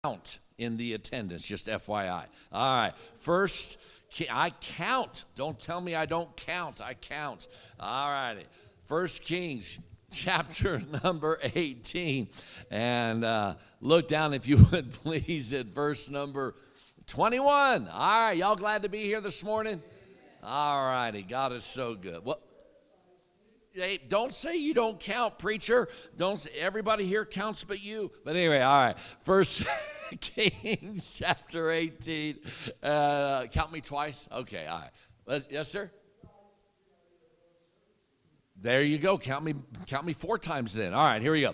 count in the attendance, just FYI. All right, first, I count. Don't tell me I don't count. I count. All righty. First Kings chapter number 18. And look down, if you would please, at verse number 21. All right, y'all glad to be here this morning? All righty, God is so good. What? Hey, don't say you don't count, preacher. Don't say, everybody here counts but you. But anyway, all right. First Kings chapter 18. Count me twice? Okay, all right. Yes, sir? There you go. Count me 4 times then. All right, here we go.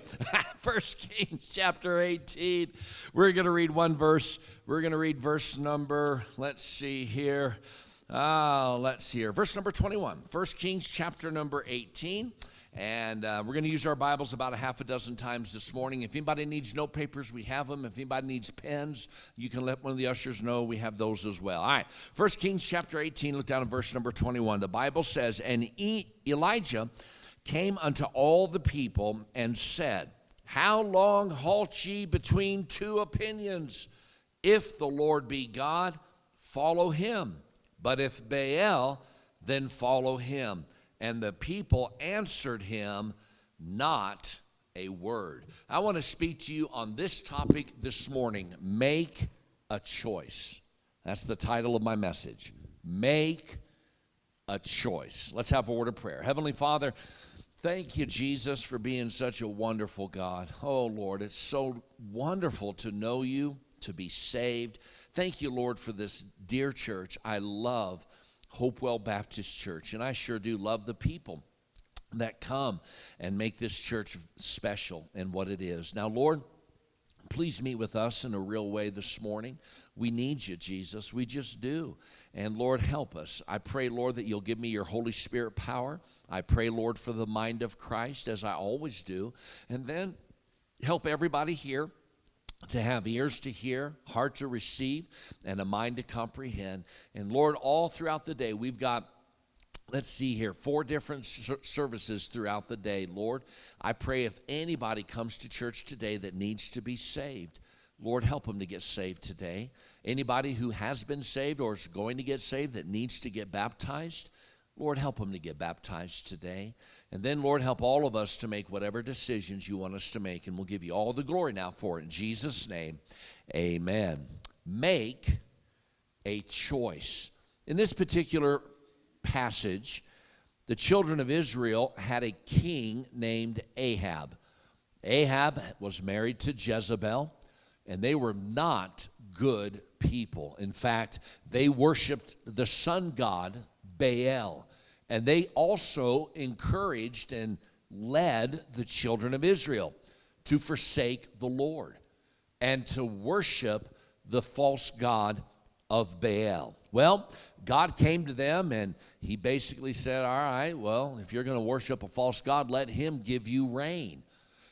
First Kings chapter 18. We're going to read one verse. We're going to read verse number, let's see here. Verse number 21. First Kings chapter number 18. And we're going to use our Bibles about a half a dozen times this morning. If anybody needs note papers, we have them. If anybody needs pens, you can let one of the ushers know. We have those as well. All right. First Kings chapter 18, look down at verse number 21. The Bible says, And Elijah came unto all the people and said, How long halt ye between 2 opinions? If the Lord be God, follow him. But if Baal, then follow him. And the people answered him not a word. I want to speak to you on this topic this morning. Make a choice. That's the title of my message. Make a choice. Let's have a word of prayer. Heavenly Father, thank you, Jesus, for being such a wonderful God. Oh, Lord, it's so wonderful to know you, to be saved. Thank you, Lord, for this dear church. I love Hopewell Baptist Church, and I sure do love the people that come and make this church special in what it is. Now, Lord, please meet with us in a real way this morning. We need you, Jesus. We just do. And, Lord, help us. I pray, Lord, that you'll give me your Holy Spirit power. I pray, Lord, for the mind of Christ, as I always do. And then help everybody here to have ears to hear, heart to receive, and a mind to comprehend. And Lord, all throughout the day, we've got, let's see here, 4 different services throughout the day. Lord, I pray if anybody comes to church today that needs to be saved, Lord, help them to get saved today. Anybody who has been saved or is going to get saved that needs to get baptized, Lord, help them to get baptized today. And then, Lord, help all of us to make whatever decisions you want us to make. And we'll give you all the glory now for it. In Jesus' name, amen. Make a choice. In this particular passage, the children of Israel had a king named Ahab. Ahab was married to Jezebel, and they were not good people. In fact, they worshiped the sun god, Baal. And they also encouraged and led the children of Israel to forsake the Lord and to worship the false god of Baal. Well, God came to them and he basically said, all right, well, if you're going to worship a false god, let him give you rain.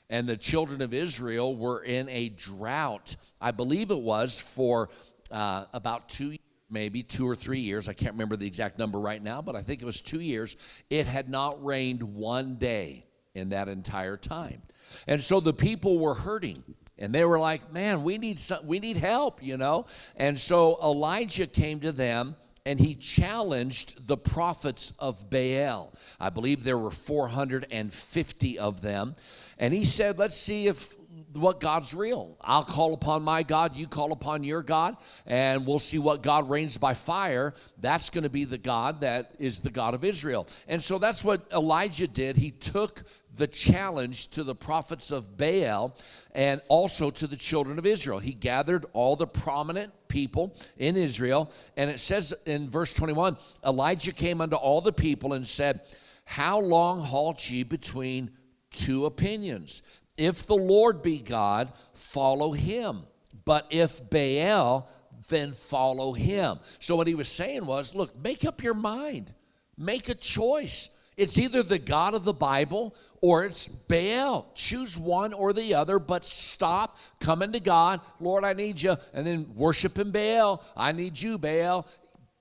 And the children of Israel were in a drought, I believe it was for about 2 years. Maybe 2 or 3 years. I can't remember the exact number right now, but I think it was 2 years. It had not rained one day in that entire time. And so the people were hurting. And they were like, man, we need help, you know. And so Elijah came to them and he challenged the prophets of Baal. I believe there were 450 of them. And he said, let's see if what God's real. I'll call upon my God, you call upon your God, and we'll see what God reigns by fire. That's going to be the God that is the God of Israel. And so that's what Elijah did. He took the challenge to the prophets of Baal and also to the children of Israel. He gathered all the prominent people in Israel, and it says in verse 21, Elijah came unto all the people and said, How long halt ye between 2 opinions? If the Lord be God, follow him. But if Baal, then follow him. So what he was saying was, look, make up your mind. Make a choice. It's either the God of the Bible or it's Baal. Choose one or the other, but stop coming to God. Lord, I need you. And then worshiping Baal. I need you, Baal.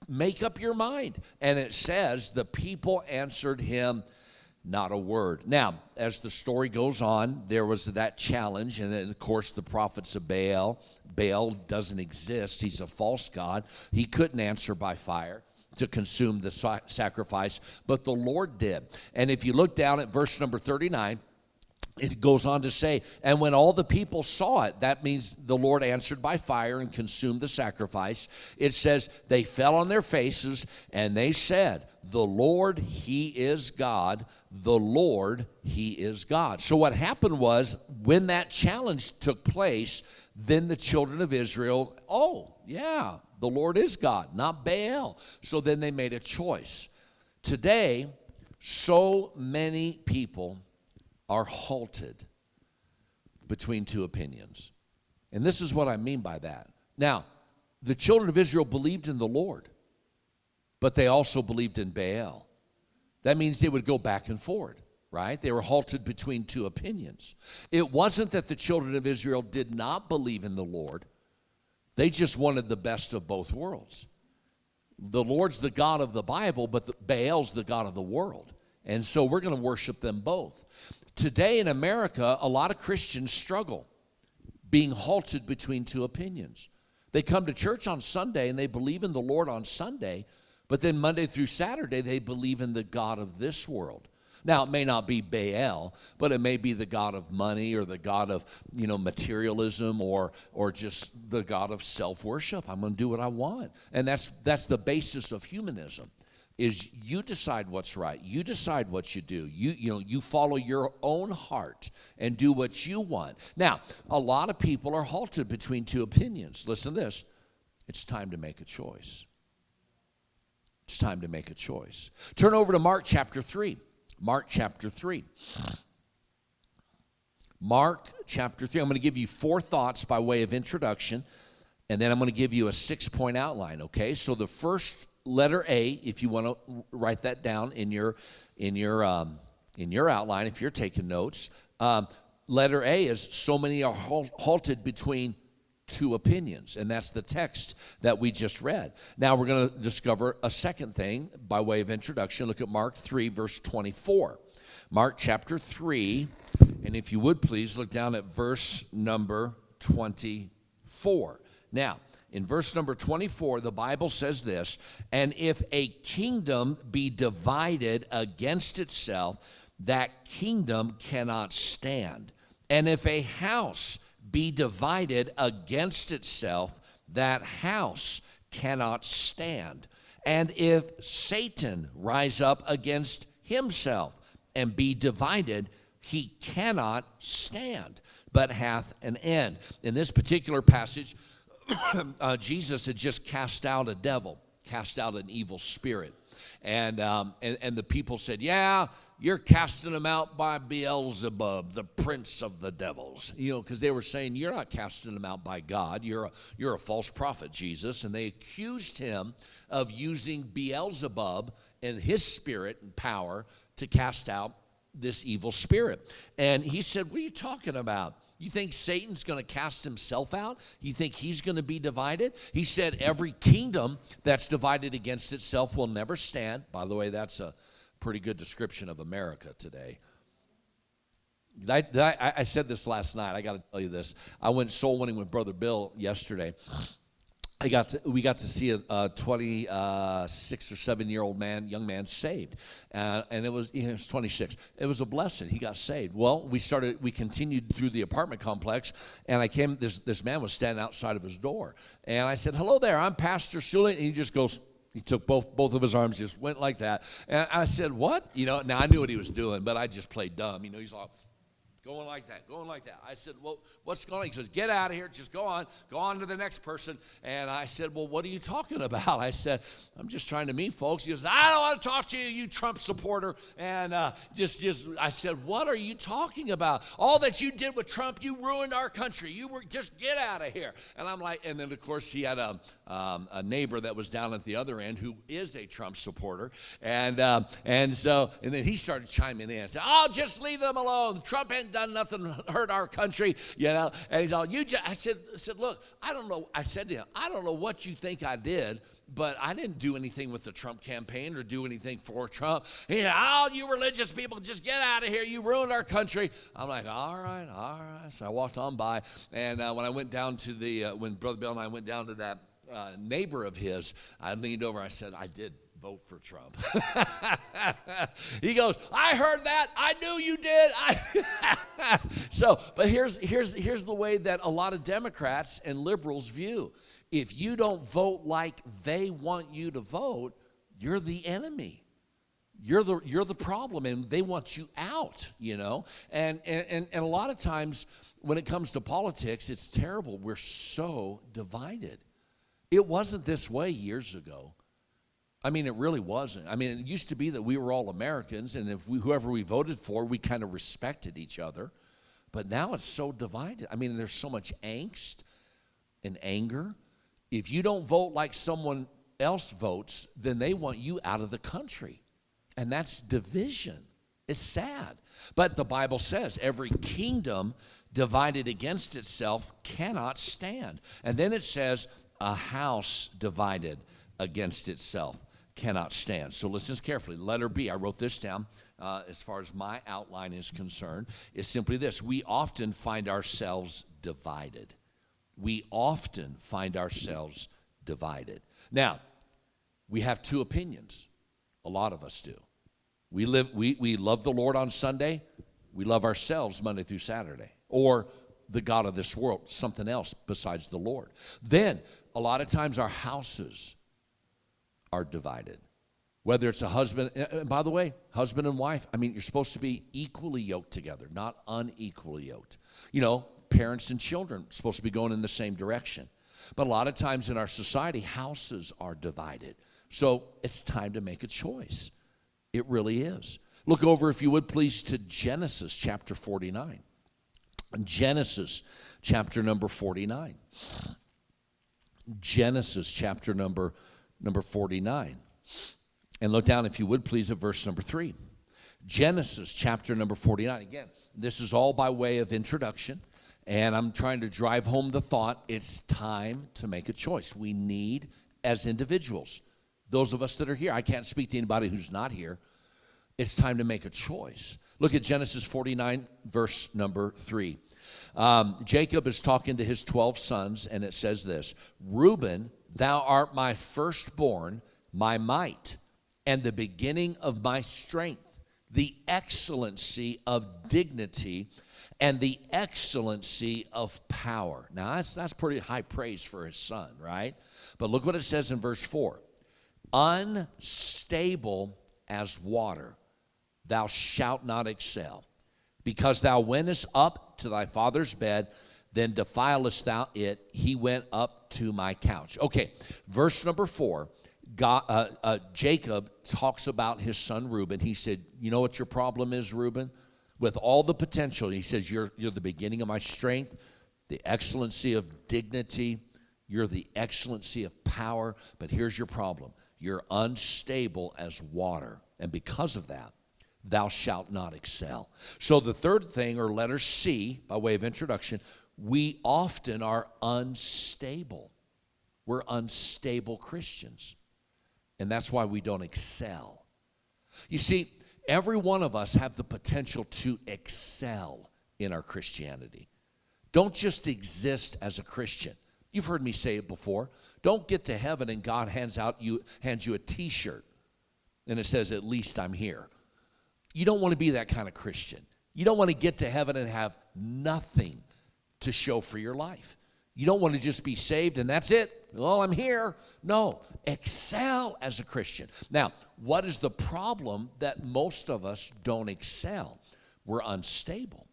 Make up your mind. And it says the people answered him not a word. Now, as the story goes on, there was that challenge, and then, of course, the prophets of Baal Baal doesn't exist. He's a false god. He couldn't answer by fire to consume the sacrifice, but the Lord did. And if you look down at verse number 39, it goes on to say, and when all the people saw it, that means the Lord answered by fire and consumed the sacrifice. It says, they fell on their faces and they said, the Lord, he is God. The Lord, he is God. So what happened was, when that challenge took place, then the children of Israel, oh, yeah, the Lord is God, not Baal. So then they made a choice. Today, so many people are halted between two opinions. And this is what I mean by that. Now, the children of Israel believed in the Lord, but they also believed in Baal. That means they would go back and forth, right? They were halted between two opinions. It wasn't that the children of Israel did not believe in the Lord. They just wanted the best of both worlds. The Lord's the God of the Bible, but Baal's the God of the world. And so we're going to worship them both. Today in America, a lot of Christians struggle being halted between two opinions. They come to church on Sunday and they believe in the Lord on Sunday, but then Monday through Saturday they believe in the God of this world. Now, it may not be Baal, but it may be the god of money or the god of, materialism or just the god of self-worship. I'm going to do what I want. And that's the basis of humanism. Is you decide what's right. You decide what you do. You follow your own heart and do what you want. Now, a lot of people are halted between two opinions. Listen to this. It's time to make a choice. It's time to make a choice. Turn over to Mark chapter 3. Mark chapter 3. Mark chapter 3. I'm going to give you 4 thoughts by way of introduction, and then I'm going to give you a 6-point outline, okay? So the first letter A, if you want to write that down in your outline, if you're taking notes, letter A is so many are halted between two opinions, and that's the text that we just read. Now we're going to discover a second thing by way of introduction. Look at Mark 3, verse 24. Mark chapter 3, and if you would please look down at verse number 24. Now, in verse number 24, the Bible says this, and if a kingdom be divided against itself, that kingdom cannot stand. And if a house be divided against itself, that house cannot stand. And if Satan rise up against himself and be divided, he cannot stand, but hath an end. In this particular passage, Jesus had just cast out a devil, cast out an evil spirit. And the people said, yeah, you're casting them out by Beelzebub, the prince of the devils. Because they were saying, you're not casting them out by God. You're a false prophet, Jesus. And they accused him of using Beelzebub and his spirit and power to cast out this evil spirit. And he said, what are you talking about? You think Satan's going to cast himself out? You think he's going to be divided? He said every kingdom that's divided against itself will never stand. By the way, that's a pretty good description of America today. I said this last night. I got to tell you this. I went soul winning with Brother Bill yesterday. We got to see a 26 or 7-year-old young man saved, and it was 26. It was a blessing. He got saved. Well, we continued through the apartment complex, and I came. This man was standing outside of his door, and I said, "Hello there, I'm Pastor Suley," and he just goes. He took both of his arms, just went like that, and I said, "What?" Now I knew what he was doing, but I just played dumb. He's all. Going like that. I said, well, what's going on? He says, get out of here. Just go on to the next person. And I said, well, what are you talking about? I said, I'm just trying to meet folks. He goes, I don't want to talk to you, you Trump supporter. And I said, what are you talking about? All that you did with Trump, you ruined our country. Just get out of here. And I'm like, and then of course he had a neighbor that was down at the other end who is a Trump supporter. And then he started chiming in and said, I'll just leave them alone. Trump ain't ain't done nothing to hurt our country, you know. And he's all, I said, look, I don't know. I said to him, I don't know what you think I did, but I didn't do anything with the Trump campaign or do anything for Trump. He said, all you religious people, just get out of here. You ruined our country. I'm like, all right. So I walked on by. And when I went down to when Brother Bill and I went down to that neighbor of his, I leaned over. I said, I did vote for Trump. He goes, I heard that. I knew you did. So, but here's the way that a lot of Democrats and liberals view. If you don't vote like they want you to vote, you're the enemy. You're the problem, and they want you out, you know. And a lot of times when it comes to politics, it's terrible. We're so divided. It wasn't this way years ago. I mean, it really wasn't. I mean, it used to be that we were all Americans, and whoever we voted for, we kind of respected each other. But now it's so divided. I mean, there's so much angst and anger. If you don't vote like someone else votes, then they want you out of the country. And that's division. It's sad. But the Bible says every kingdom divided against itself cannot stand. And then it says a house divided against itself cannot stand. So listen carefully. Letter B, I wrote this down as far as my outline is concerned, is simply this. We often find ourselves divided. We often find ourselves divided. Now, we have two opinions. A lot of us do. We love the Lord on Sunday. We love ourselves Monday through Saturday. Or the God of this world, something else besides the Lord. Then, a lot of times our houses are divided. Whether it's a husband, and by the way, husband and wife, I mean, you're supposed to be equally yoked together, not unequally yoked. You know, parents and children are supposed to be going in the same direction. But a lot of times in our society, houses are divided. So it's time to make a choice. It really is. Look over, if you would please, to Genesis chapter 49. Genesis chapter number 49. Genesis chapter number 49. And look down, if you would please, at verse number 3. Genesis chapter number 49. Again, this is all by way of introduction. And I'm trying to drive home the thought, it's time to make a choice. We need, as individuals, those of us that are here, I can't speak to anybody who's not here, it's time to make a choice. Look at Genesis 49, verse number 3. Jacob is talking to his 12 sons, and it says this, Reuben, thou art my firstborn, my might, and the beginning of my strength, the excellency of dignity, and the excellency of power. Now, that's pretty high praise for his son, right? But look what it says in verse 4. Unstable as water, thou shalt not excel. Because thou wentest up to thy father's bed, then defilest thou it. He went up to my couch. Okay, verse number 4. Jacob talks about his son Reuben. He said, you know what your problem is, Reuben? With all the potential, he says, you're the beginning of my strength, the excellency of dignity, you're the excellency of power, but here's your problem. You're unstable as water, and because of that, thou shalt not excel. So the third thing, or letter C, by way of introduction, we often are unstable. We're unstable Christians, and that's why we don't excel. You see, every one of us have the potential to excel in our Christianity. Don't just exist as a Christian. You've heard me say it before. Don't get to heaven and God hands you a T-shirt and it says, at least I'm here. You don't want to be that kind of Christian. You don't want to get to heaven and have nothing to show for your life. You don't want to just be saved and that's it. Well, I'm here. No, excel as a Christian. Now, what is the problem that most of us don't excel? We're unstable,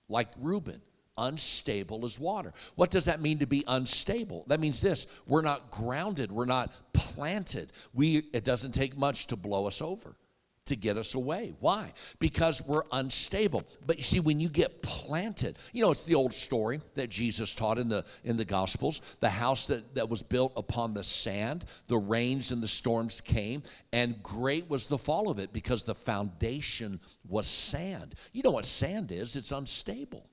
like Reuben, unstable as water. What does that mean to be unstable? That means this, we're not grounded, we're not planted. It doesn't take much to blow us over. to get us away. Why? Because we're unstable. But you see, when you get planted, it's the old story that Jesus taught in the Gospels. The house that was built upon the sand, the rains and the storms came, and great was the fall of it because the foundation was sand. You know what sand is? It's unstable.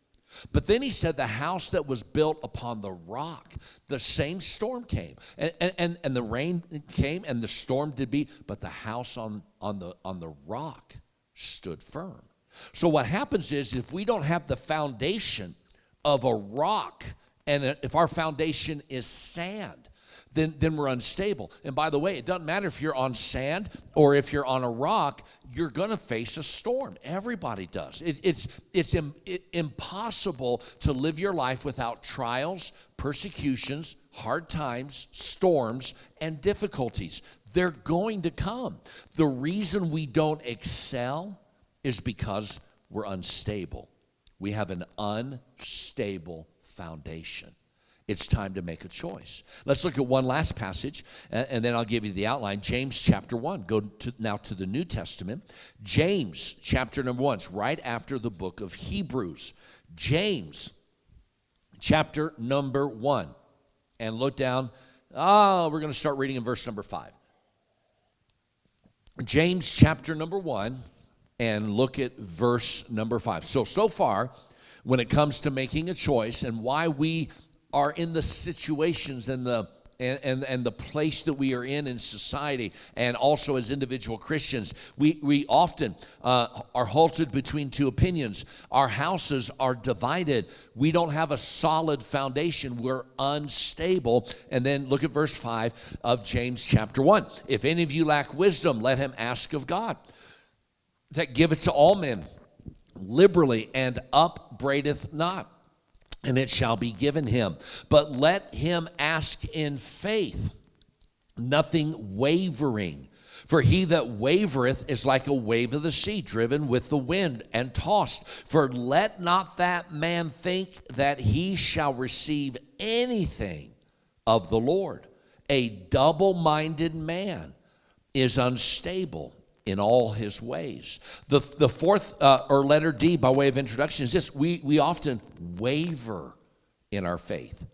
But then he said the house that was built upon the rock, the same storm came. And the rain came and the storm did beat, but the house on the rock stood firm. So what happens is if we don't have the foundation of a rock, and if our foundation is sand, then we're unstable. And by the way, it doesn't matter if you're on sand or if you're on a rock, you're going to face a storm. Everybody does. It's impossible to live your life without trials, persecutions, hard times, storms, and difficulties. They're going to come. The reason we don't excel is because we're unstable. We have an unstable foundation. It's time to make a choice. Let's look at one last passage, and then I'll give you the outline. James chapter 1. Go now to the New Testament. James chapter number 1. It's right after the book of Hebrews. James chapter number 1. And look down. We're going to start reading in verse number 5. James chapter number 1, and look at verse number 5. So far, when it comes to making a choice and why we are in the situations and the place that we are in society, and also as individual Christians, we often are halted between two opinions. Our houses are divided. We don't have a solid foundation. We're unstable. And then look at verse 5 of James chapter 1. If any of you lack wisdom, let him ask of God, that giveth to all men liberally and upbraideth not, and it shall be given him. But let him ask in faith, nothing wavering. For he that wavereth is like a wave of the sea, driven with the wind and tossed. For let not that man think that he shall receive anything of the Lord. A double-minded man is unstable in all his ways. The fourth, or letter D by way of introduction, is this. We often waver in our faith.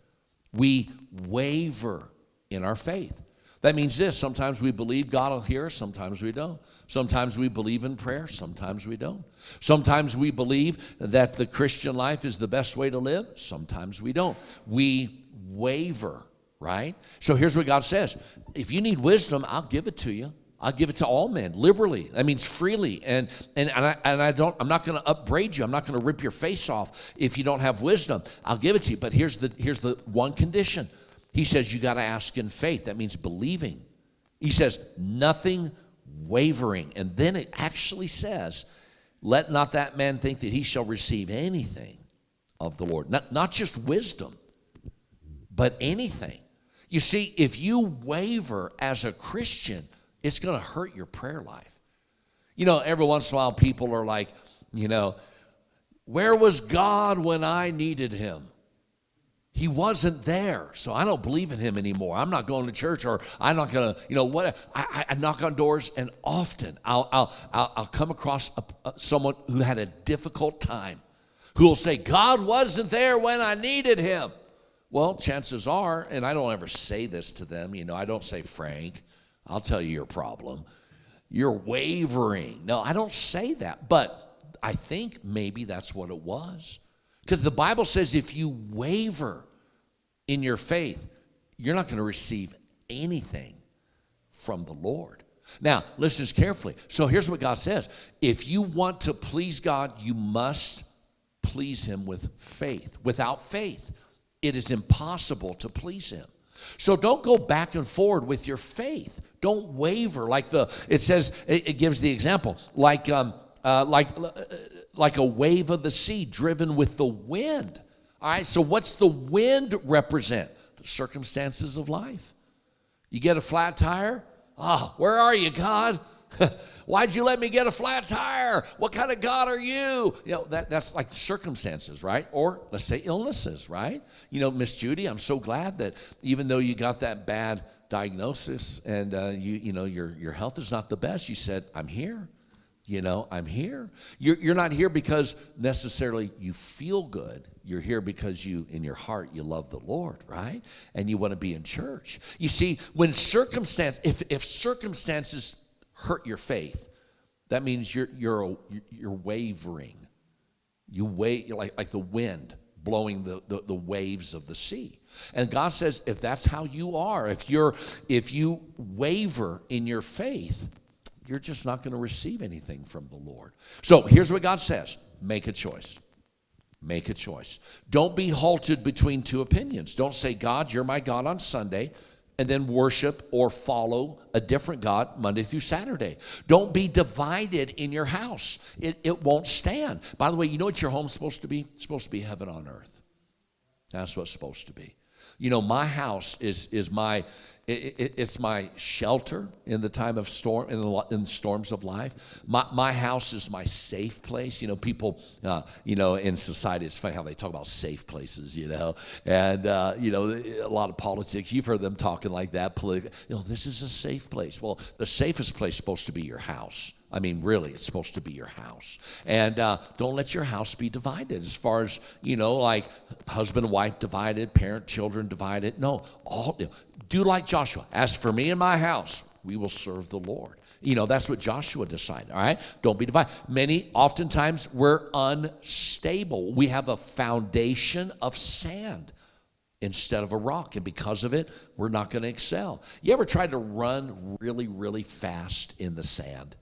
We waver in our faith. That means this. Sometimes we believe God will hear us. Sometimes we don't. Sometimes we believe in prayer. Sometimes we don't. Sometimes we believe that the Christian life is the best way to live. Sometimes we don't. We waver, right? So here's what God says. If you need wisdom, I'll give it to you. I'll give it to all men liberally. That means freely. I'm not going to upbraid you. I'm not going to rip your face off if you don't have wisdom. I'll give it to you. But here's the one condition. He says you got to ask in faith. That means believing. He says nothing wavering. And then it actually says, let not that man think that he shall receive anything of the Lord. Not just wisdom, but anything. You see, if you waver as a Christian, it's going to hurt your prayer life. Every once in a while people are like, where was God when I needed him? He wasn't there, so I don't believe in him anymore. I'm not going to church, or I'm not going to, I knock on doors, and often I'll come across someone who had a difficult time, who will say, God wasn't there when I needed him. Well, chances are, and I don't ever say this to them, I don't say, Frank, I'll tell you your problem. You're wavering. No, I don't say that, but I think maybe that's what it was. Because the Bible says if you waver in your faith, you're not going to receive anything from the Lord. Now, listen carefully. So here's what God says. If you want to please God, you must please him with faith. Without faith, it is impossible to please him. So don't go back and forward with your faith. Don't waver. It says, it gives the example, like a wave of the sea driven with the wind. All right, so what's the wind represent? The circumstances of life. You get a flat tire? Where are you, God? Why'd you let me get a flat tire? What kind of God are you? That's like the circumstances, right? Or let's say illnesses, right? Miss Judy, I'm so glad that even though you got that bad diagnosis and your health is not the best, you said, I'm here. I'm here. You're not here because necessarily you feel good. You're here because in your heart, you love the Lord, right? And you want to be in church. You see, when if circumstances hurt your faith, that means you're wavering. You like the wind blowing the waves of the sea. And God says, if that's how you are, if you waver in your faith, you're just not going to receive anything from the Lord. So here's what God says. Make a choice. Make a choice. Don't be halted between two opinions. Don't say, God, you're my God on Sunday, and then worship or follow a different God Monday through Saturday. Don't be divided in your house. It won't stand. By the way, you know what your home's supposed to be? It's supposed to be heaven on earth. That's what it's supposed to be. My house is my it's my shelter in the time of storm, in the storms of life. My house is my safe place. People, in society, it's funny how they talk about safe places, and, a lot of politics. You've heard them talking like that. This is a safe place. Well, the safest place is supposed to be your house. I mean, really, it's supposed to be your house. And don't let your house be divided as far as, like husband and wife divided, parent, children divided. No, do like Joshua. As for me and my house, we will serve the Lord. That's what Joshua decided, all right? Don't be divided. Oftentimes, we're unstable. We have a foundation of sand instead of a rock, and because of it, we're not going to excel. You ever tried to run really, really fast in the sand?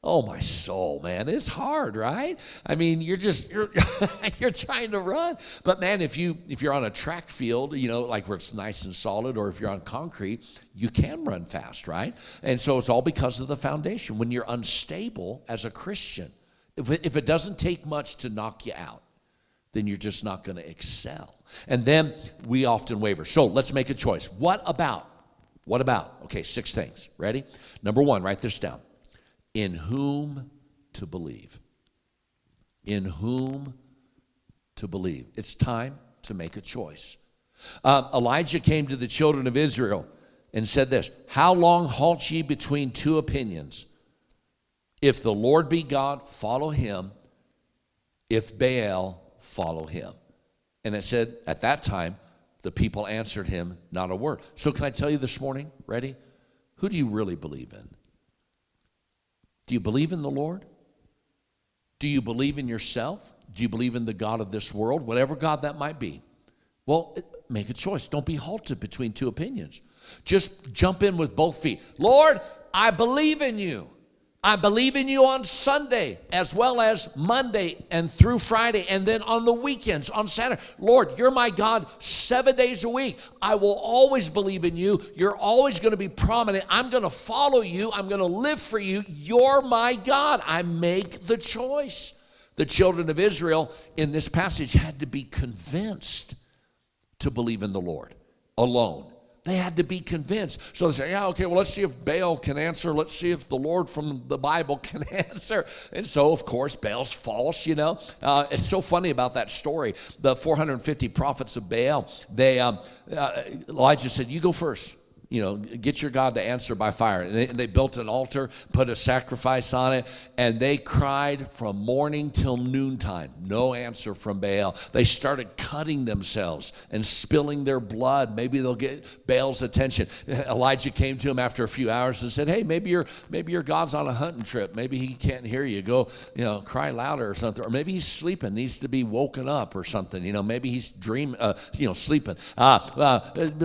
Oh, my soul, man, it's hard, right? I mean, you're you're trying to run. But, man, if you're on a track field, like where it's nice and solid, or if you're on concrete, you can run fast, right? And so it's all because of the foundation. When you're unstable as a Christian, if it doesn't take much to knock you out, then you're just not going to excel. And then we often waver. So let's make a choice. What about? Okay, 6 things. Ready? Number 1, write this down. In whom to believe. In whom to believe. It's time to make a choice. Elijah came to the children of Israel and said this, how long halt ye between two opinions? If the Lord be God, follow him. If Baal, follow him. And it said, at that time, the people answered him not a word. So can I tell you this morning, ready? Who do you really believe in? Do you believe in the Lord? Do you believe in yourself? Do you believe in the God of this world? Whatever God that might be. Well, make a choice. Don't be halted between two opinions. Just jump in with both feet. Lord, I believe in you. I believe in you on Sunday as well as Monday and through Friday and then on the weekends, on Saturday. Lord, you're my God 7 days a week. I will always believe in you. You're always going to be prominent. I'm going to follow you. I'm going to live for you. You're my God. I make the choice. The children of Israel in this passage had to be convinced to believe in the Lord alone. They had to be convinced. So they say, yeah, okay, well, let's see if Baal can answer. Let's see if the Lord from the Bible can answer. And so, of course, Baal's false, It's so funny about that story. The 450 prophets of Baal, Elijah said, you go first. Get your God to answer by fire. And they built an altar, put a sacrifice on it, and they cried from morning till noontime. No answer from Baal. They started cutting themselves and spilling their blood. Maybe they'll get Baal's attention. Elijah came to him after a few hours and said, hey, maybe your God's on a hunting trip. Maybe he can't hear you. Go, cry louder or something. Or maybe he's sleeping, needs to be woken up or something. Maybe he's sleeping.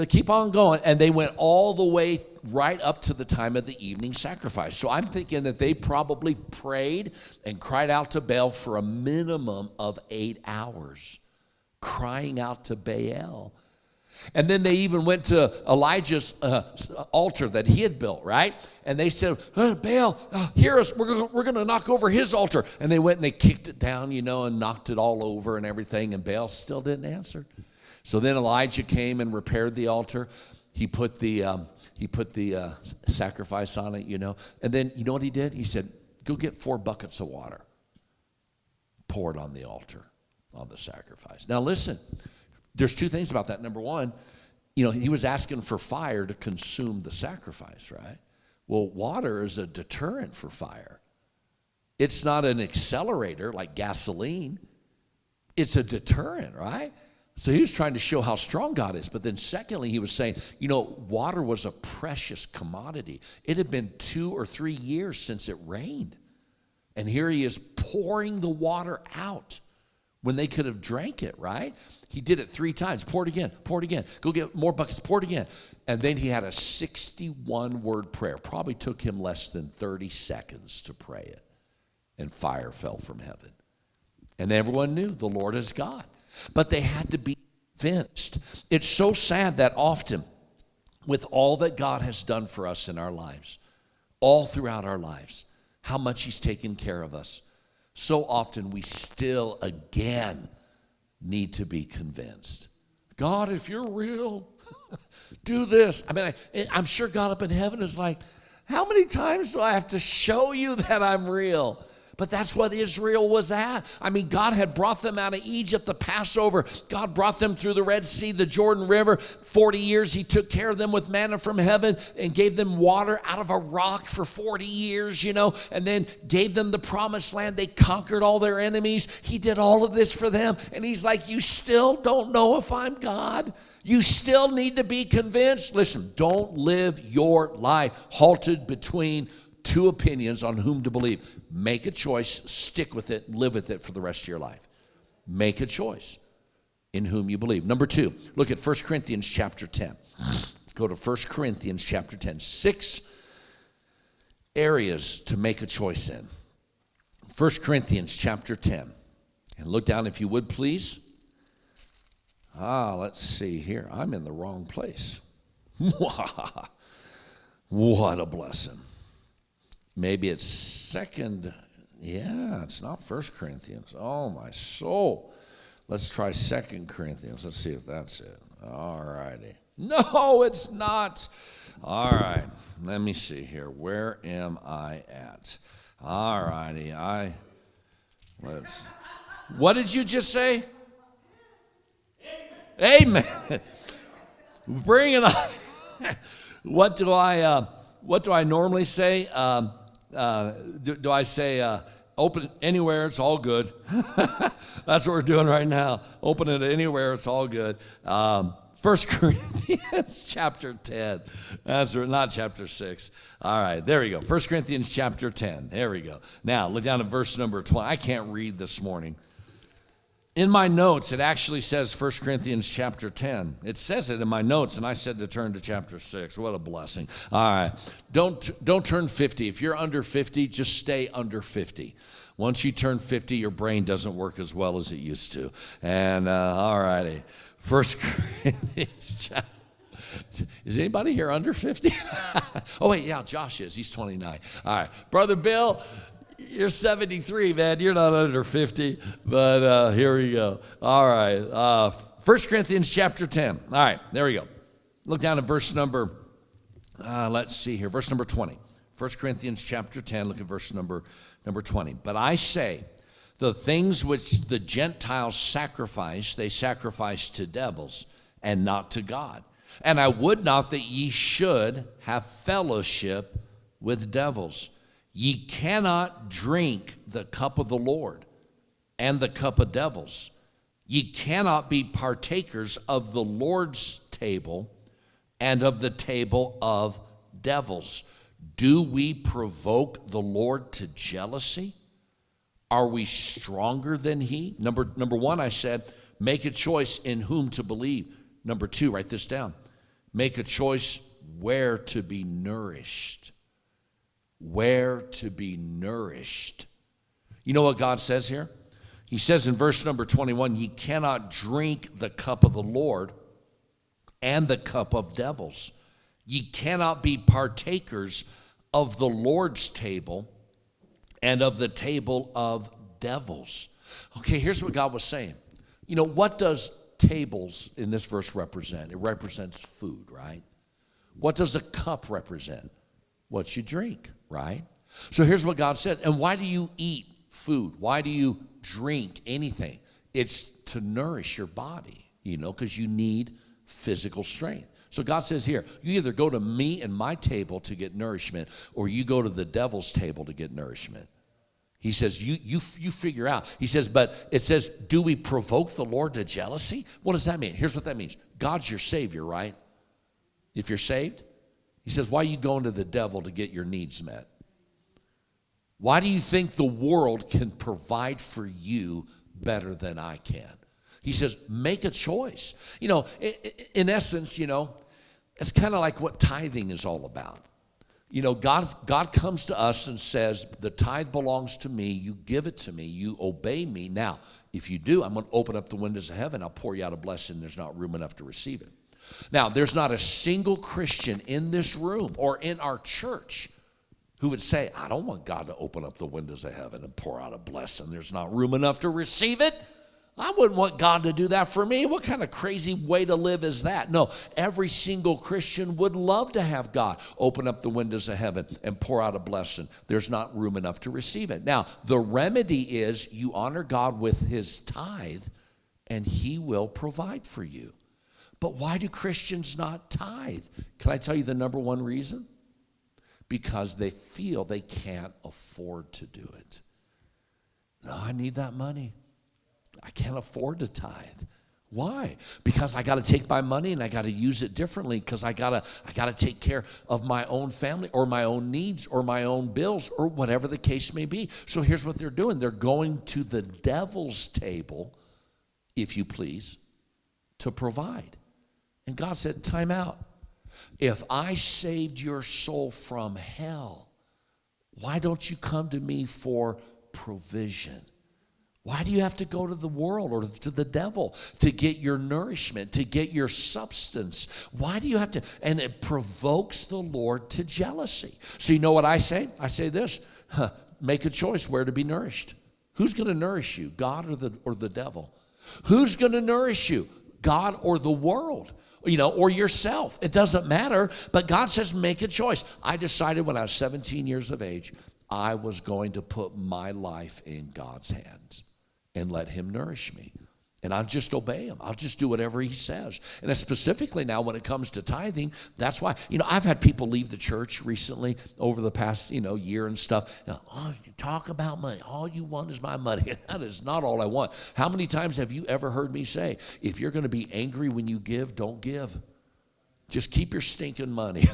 Keep on going. And they went all the way right up to the time of the evening sacrifice. So I'm thinking that they probably prayed and cried out to Baal for a minimum of 8 hours, crying out to Baal. And then they even went to Elijah's altar that he had built, right? And they said, Baal, hear us. We're going to knock over his altar. And they went and they kicked it down, and knocked it all over and everything. And Baal still didn't answer. So then Elijah came and repaired the altar. He put the sacrifice on it, And then you know what he did? He said, go get 4 buckets of water. Pour it on the altar, on the sacrifice. Now listen, there's 2 things about that. Number 1, he was asking for fire to consume the sacrifice, right? Well, water is a deterrent for fire. It's not an accelerator like gasoline. It's a deterrent, right? So he was trying to show how strong God is. But then secondly, he was saying, water was a precious commodity. It had been 2 or 3 years since it rained. And here he is pouring the water out when they could have drank it, right? He did it 3 times. Pour it again, pour it again. Go get more buckets, pour it again. And then he had a 61-word prayer. Probably took him less than 30 seconds to pray it. And fire fell from heaven. And everyone knew the Lord is God. But they had to be convinced. It's so sad that often, with all that God has done for us in our lives, all throughout our lives, how much he's taken care of us, so often we still, again, need to be convinced. God, if you're real, do this. I mean, I'm sure God up in heaven is like, how many times do I have to show you that I'm real? But that's what Israel was at. I mean, God had brought them out of Egypt, the Passover. God brought them through the Red Sea, the Jordan River. 40 years he took care of them with manna from heaven and gave them water out of a rock for 40 years, and then gave them the promised land. They conquered all their enemies. He did all of this for them. And he's like, you still don't know if I'm God? You still need to be convinced? Listen, don't live your life halted between 2 opinions on whom to believe. Make a choice, stick with it, live with it for the rest of your life. Make a choice in whom you believe. Number 2, look at 1 Corinthians chapter 10. Go to 1 Corinthians chapter 10. 6 areas to make a choice in. 1 Corinthians chapter 10. And look down if you would, please. Let's see here. I'm in the wrong place. What a blessing. Maybe it's second. Yeah, it's not 1 Corinthians. Oh, my soul. Let's try 2 Corinthians. Let's see if that's it. All righty. No, it's not. All right. Let me see here. Where am I at? All righty. What did you just say? Amen. Bring it on. What do I normally say? Do I say open anywhere, it's all good? That's what we're doing right now. Open it anywhere, it's all good. 1 Corinthians chapter 10. That's not chapter 6. All right, there we go. 1 Corinthians chapter 10. There we go. Now, look down at verse number 20. I can't read this morning. In my notes, it actually says 1 Corinthians chapter 10. It says it in my notes, and I said to turn to chapter 6. What a blessing. All right. Don't turn 50. If you're under 50, just stay under 50. Once you turn 50, your brain doesn't work as well as it used to. And all righty. 1 Corinthians chapter. Is anybody here under 50? Oh, wait, yeah, Josh is. He's 29. All right. Brother Bill, you're 73, man. You're not under 50, but here we go. All right. 1 Corinthians chapter 10. All right, there we go. Look down at verse number, let's see here, verse number 20. 1 Corinthians chapter 10, look at verse number 20. But I say, the things which the Gentiles sacrifice, they sacrifice to devils and not to God. And I would not that ye should have fellowship with devils. Ye cannot drink the cup of the Lord and the cup of devils. Ye cannot be partakers of the Lord's table and of the table of devils. Do we provoke the Lord to jealousy? Are we stronger than he? Number 1, I said, make a choice in whom to believe. Number 2, write this down. Make a choice where to be nourished. Where to be nourished. You know what God says here? He says in verse number 21, ye cannot drink the cup of the Lord and the cup of devils. Ye cannot be partakers of the Lord's table and of the table of devils. Okay, here's what God was saying. You know, what does tables in this verse represent? It represents food, right? What does a cup represent? What you drink, right? So here's what God says. And why do you eat food? Why do you drink anything? It's to nourish your body, you know, because you need physical strength. So God says here, you either go to me and my table to get nourishment, or you go to the devil's table to get nourishment. He says, you figure out. He says, but it says, do we provoke the Lord to jealousy? What does that mean? Here's what that means. God's your Savior, right? If you're saved, he says, why are you going to the devil to get your needs met? Why do you think the world can provide for you better than I can? He says, make a choice. You know, in essence, you know, it's kind of like what tithing is all about. You know, God comes to us and says, the tithe belongs to me. You give it to me. You obey me. Now, if you do, I'm going to open up the windows of heaven. I'll pour you out a blessing. There's not room enough to receive it. Now, there's not a single Christian in this room or in our church who would say, I don't want God to open up the windows of heaven and pour out a blessing. There's not room enough to receive it. I wouldn't want God to do that for me. What kind of crazy way to live is that? No, every single Christian would love to have God open up the windows of heaven and pour out a blessing. There's not room enough to receive it. Now, the remedy is you honor God with his tithe, and he will provide for you. But why do Christians not tithe? Can I tell you the number one reason? Because they feel they can't afford to do it. No, I need that money. I can't afford to tithe. Why? Because I got to take my money and I got to use it differently because I got to take care of my own family or my own needs or my own bills or whatever the case may be. So here's what they're doing. They're going to the devil's table, if you please, to provide. And God said, time out. If I saved your soul from hell, why don't you come to me for provision? Why do you have to go to the world or to the devil to get your nourishment, to get your substance? Why do you have to? And it provokes the Lord to jealousy. So you know what I say? I say this, make a choice where to be nourished. Who's going to nourish you, God or the devil? Who's going to nourish you, God or the world? You know, or yourself. It doesn't matter, but God says make a choice. I decided when I was 17 years of age, I was going to put my life in God's hands and let him nourish me. And I'll just obey him. I'll just do whatever he says. And specifically now when it comes to tithing, that's why, you know, I've had people leave the church recently over the past, year and stuff. Oh, you talk about money. All you want is my money. That is not all I want. How many times have you ever heard me say, if you're going to be angry when you give, don't give. Just keep your stinking money.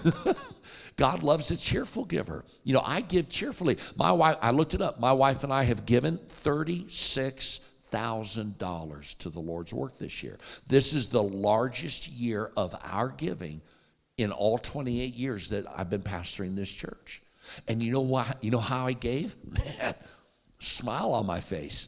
God loves a cheerful giver. You know, I give cheerfully. My wife, I looked it up. My wife and I have given $36,000 to the Lord's work this year. This is the largest year of our giving in all 28 years that I've been pastoring this church. And you know why? You know how I gave? Man, smile on my face.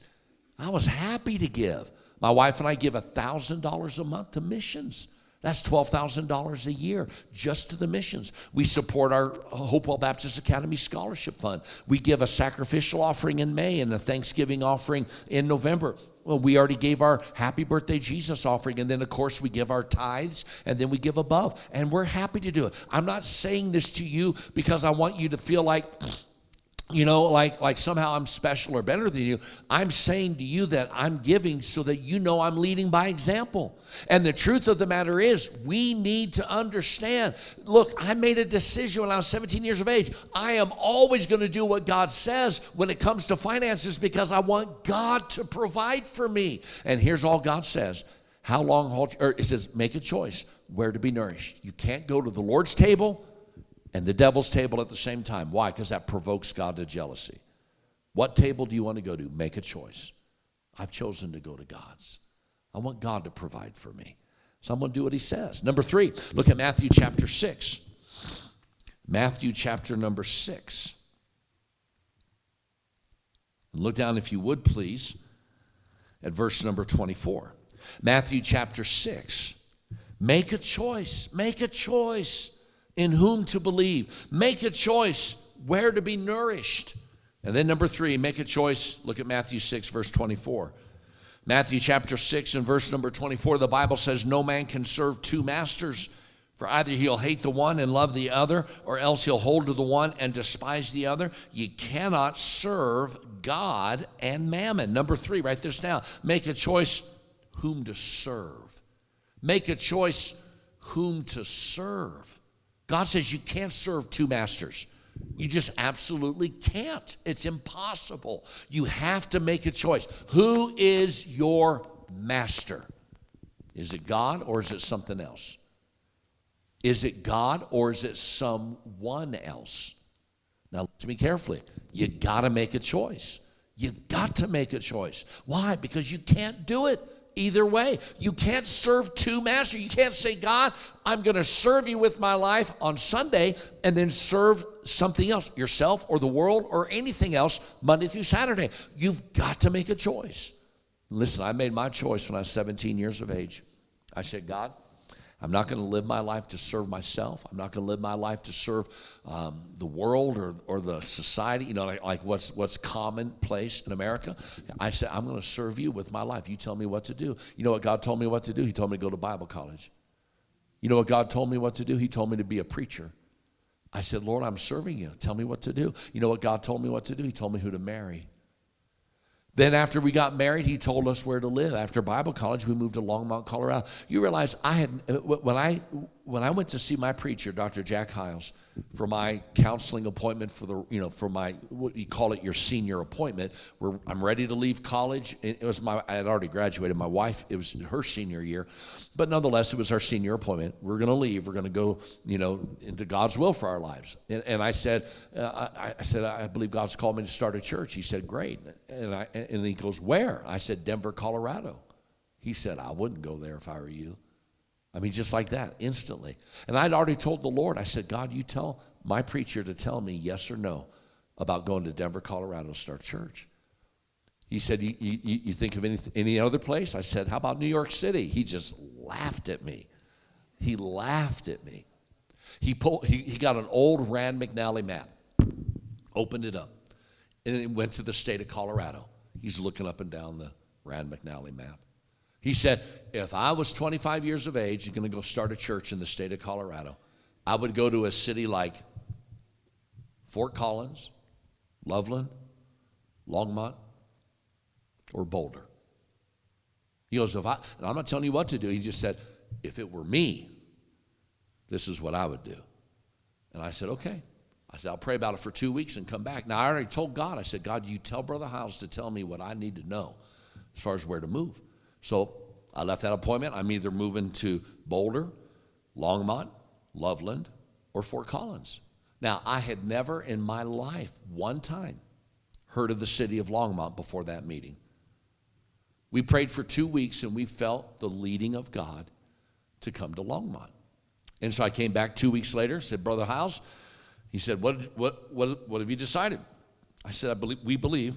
I was happy to give. My wife and I give $1,000 a month to missions. That's $12,000 a year just to the missions. We support our Hopewell Baptist Academy Scholarship Fund. We give a sacrificial offering in May and a Thanksgiving offering in November. Well, we already gave our Happy Birthday Jesus offering, and then, of course, we give our tithes, and then we give above, and we're happy to do it. I'm not saying this to you because I want you to feel like, like somehow I'm special or better than you. I'm saying to you that I'm giving so that you know I'm leading by example. And the truth of the matter is, we need to understand, look, I made a decision when I was 17 years of age. I am always going to do what God says when it comes to finances because I want God to provide for me. And here's all God says. It says, make a choice where to be nourished. You can't go to the Lord's table and the devil's table at the same time. Why? Because that provokes God to jealousy. What table do you want to go to? Make a choice. I've chosen to go to God's. I want God to provide for me. So I'm going to do what he says. Number 3, look at Matthew chapter 6. Matthew chapter number 6. And look down, if you would, please, at verse number 24. Matthew chapter 6. Make a choice. Make a choice. In whom to believe. Make a choice where to be nourished. And then number 3, make a choice. Look at Matthew 6, verse 24. Matthew chapter 6 and verse number 24, the Bible says, no man can serve two masters, for either he'll hate the one and love the other, or else he'll hold to the one and despise the other. You cannot serve God and mammon. Number 3, write this down. Make a choice whom to serve. Make a choice whom to serve. God says you can't serve two masters. You just absolutely can't. It's impossible. You have to make a choice. Who is your master? Is it God or is it something else? Is it God or is it someone else? Now, listen to me carefully. You got to make a choice. You've got to make a choice. Why? Because you can't do it either way. You can't serve two masters. You can't say, God, I'm going to serve you with my life on Sunday and then serve something else, yourself or the world or anything else, Monday through Saturday. You've got to make a choice. Listen, I made my choice when I was 17 years of age. I said, God, I'm not going to live my life to serve myself. I'm not going to live my life to serve the world or the society, you know, like what's commonplace in America. I said, I'm going to serve you with my life. You tell me what to do. You know what God told me what to do? He told me to go to Bible college. You know what God told me what to do? He told me to be a preacher. I said, Lord, I'm serving you. Tell me what to do. You know what God told me what to do? He told me who to marry. Then after we got married, he told us where to live. After Bible college, we moved to Longmont, Colorado. You realize when I went to see my preacher, Dr. Jack Hiles, for my counseling appointment for my, what you call it, your senior appointment, where I'm ready to leave college. I had already graduated. My wife, it was her senior year, but nonetheless, it was our senior appointment. We're going to leave. We're going to go, into God's will for our lives. And I said, I believe God's called me to start a church. He said, great. And he goes, where? I said, Denver, Colorado. He said, I wouldn't go there if I were you. I mean, just like that, instantly. And I'd already told the Lord, I said, God, you tell my preacher to tell me yes or no about going to Denver, Colorado to start church. He said, you think of any other place? I said, how about New York City? He just laughed at me. He laughed at me. He got an old Rand McNally map, opened it up, and it went to the state of Colorado. He's looking up and down the Rand McNally map. He said, if I was 25 years of age and going to go start a church in the state of Colorado, I would go to a city like Fort Collins, Loveland, Longmont, or Boulder. He goes, and I'm not telling you what to do. He just said, if it were me, this is what I would do. And I said, okay. I said, I'll pray about it for 2 weeks and come back. Now, I already told God, I said, God, you tell Brother Hiles to tell me what I need to know as far as where to move. So I left that appointment. I'm either moving to Boulder, Longmont, Loveland, or Fort Collins. Now, I had never in my life one time heard of the city of Longmont before that meeting. We prayed for 2 weeks, and we felt the leading of God to come to Longmont. And so I came back 2 weeks later, said, Brother Hiles, he said, what have you decided? I said, we believe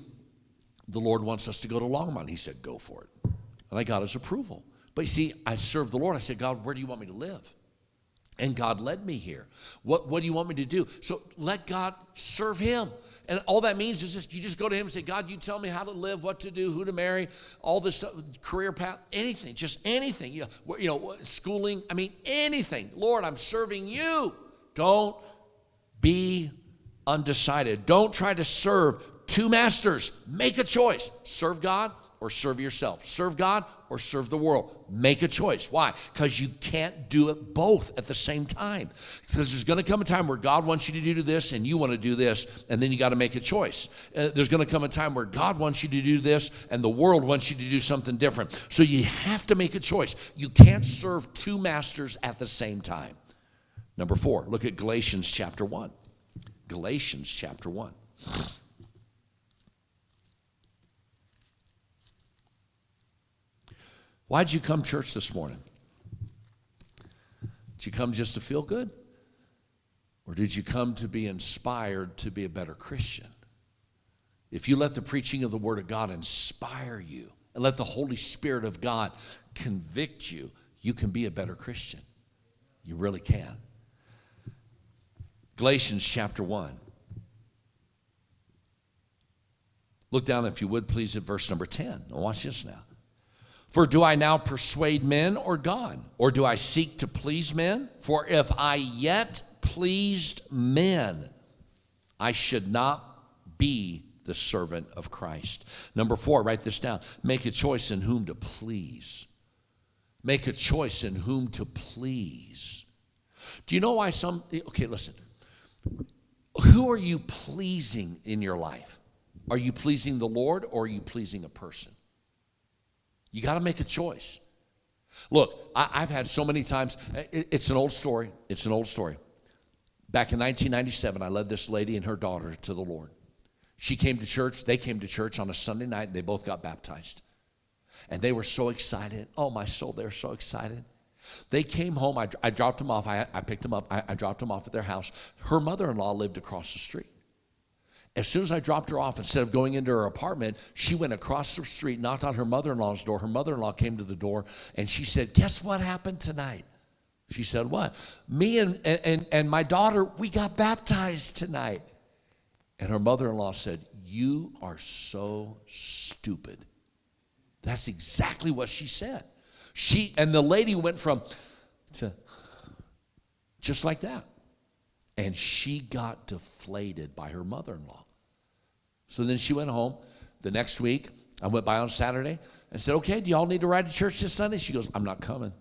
the Lord wants us to go to Longmont. He said, go for it. And I got his approval. But you see, I served the Lord. I said, God, where do you want me to live? And God led me here. What do you want me to do? So let God serve him. And all that means is you just go to him and say, God, you tell me how to live, what to do, who to marry, all this stuff, career path, anything, just anything. Schooling, anything. Lord, I'm serving you. Don't be undecided. Don't try to serve two masters. Make a choice. Serve God or serve yourself. Serve God or serve the world. Make a choice. Why? Because you can't do it both at the same time. Because there's going to come a time where God wants you to do this and you want to do this, and then you got to make a choice. There's going to come a time where God wants you to do this and the world wants you to do something different. So you have to make a choice. You can't serve two masters at the same time. Number 4, look at Galatians chapter 1. Galatians chapter 1. Why'd you come to church this morning? Did you come just to feel good? Or did you come to be inspired to be a better Christian? If you let the preaching of the Word of God inspire you and let the Holy Spirit of God convict you, you can be a better Christian. You really can. Galatians chapter 1. Look down, if you would, please, at verse number 10. Now watch this now. For do I now persuade men or God? Or do I seek to please men? For if I yet pleased men, I should not be the servant of Christ. Number 4, write this down. Make a choice in whom to please. Make a choice in whom to please. Do you know why okay, listen. Who are you pleasing in your life? Are you pleasing the Lord or are you pleasing a person? You got to make a choice. Look, I've had so many times, it's an old story. It's an old story. Back in 1997, I led this lady and her daughter to the Lord. She came to church. They came to church on a Sunday night, and they both got baptized. And they were so excited. Oh, my soul, they're so excited. They came home. I dropped them off. I picked them up. I dropped them off at their house. Her mother-in-law lived across the street. As soon as I dropped her off, instead of going into her apartment, she went across the street, knocked on her mother-in-law's door. Her mother-in-law came to the door, and she said, guess what happened tonight? She said, what? Me and my daughter, we got baptized tonight. And her mother-in-law said, you are so stupid. That's exactly what she said. And the lady went from to just like that. And she got deflated by her mother-in-law. So then she went home. The next week, I went by on Saturday and said, okay, do y'all need to ride to church this Sunday? She goes, I'm not coming.